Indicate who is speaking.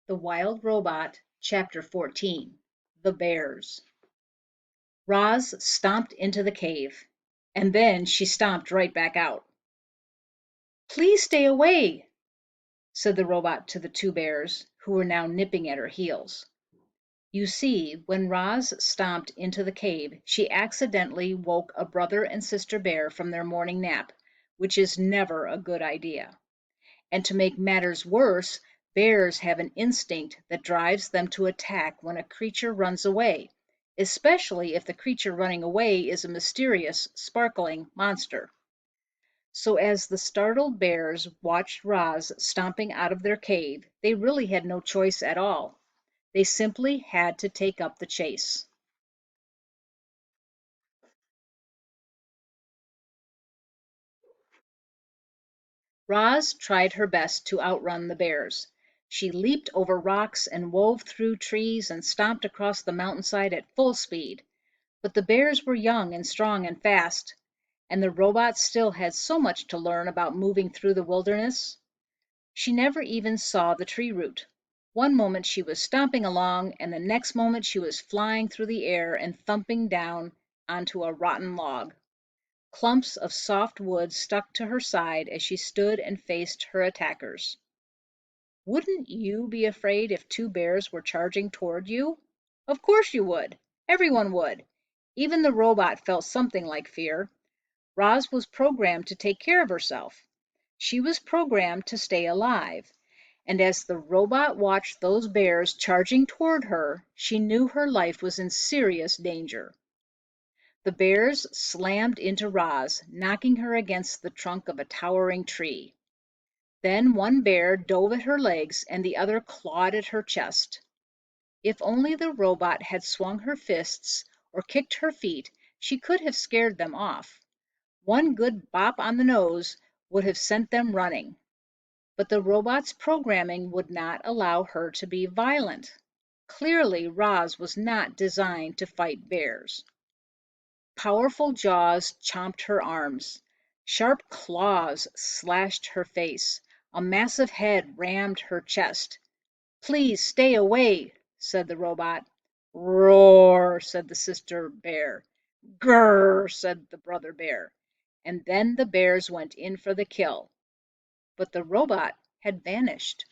Speaker 1: The Wild Robot, Chapter 14. The Bears. Roz stomped into the cave, and then she stomped right back out. "Please stay away," said the robot to the two bears, who were now nipping at her heels. You see, when Roz stomped into the cave, she accidentally woke a brother and sister bear from their morning nap, which is never a good idea. And to make matters worse, bears have an instinct that drives them to attack when a creature runs away, especially if the creature running away is a mysterious, sparkling monster. So as the startled bears watched Roz stomping out of their cave, they really had no choice at all. They simply had to take up the chase. Roz tried her best to outrun the bears. She leaped over rocks and wove through trees and stomped across the mountainside at full speed. But the bears were young and strong and fast, and the robot still had so much to learn about moving through the wilderness. She never even saw the tree root. One moment she was stomping along, and the next moment she was flying through the air and thumping down onto a rotten log. Clumps of soft wood stuck to her side as she stood and faced her attackers. Wouldn't you be afraid if two bears were charging toward you? Of course you would. Everyone would. Even the robot felt something like fear. Roz was programmed to take care of herself. She was programmed to stay alive. And as the robot watched those bears charging toward her, she knew her life was in serious danger. The bears slammed into Roz, knocking her against the trunk of a towering tree. Then one bear dove at her legs and the other clawed at her chest. If only the robot had swung her fists or kicked her feet, she could have scared them off. One good bop on the nose would have sent them running. But the robot's programming would not allow her to be violent. Clearly, Roz was not designed to fight bears. Powerful jaws chomped her arms. Sharp claws slashed her face. A massive head rammed her chest. "Please stay away," said the robot. "Roar," said the sister bear. "Grrr," said the brother bear. And then the bears went in for the kill. But the robot had vanished.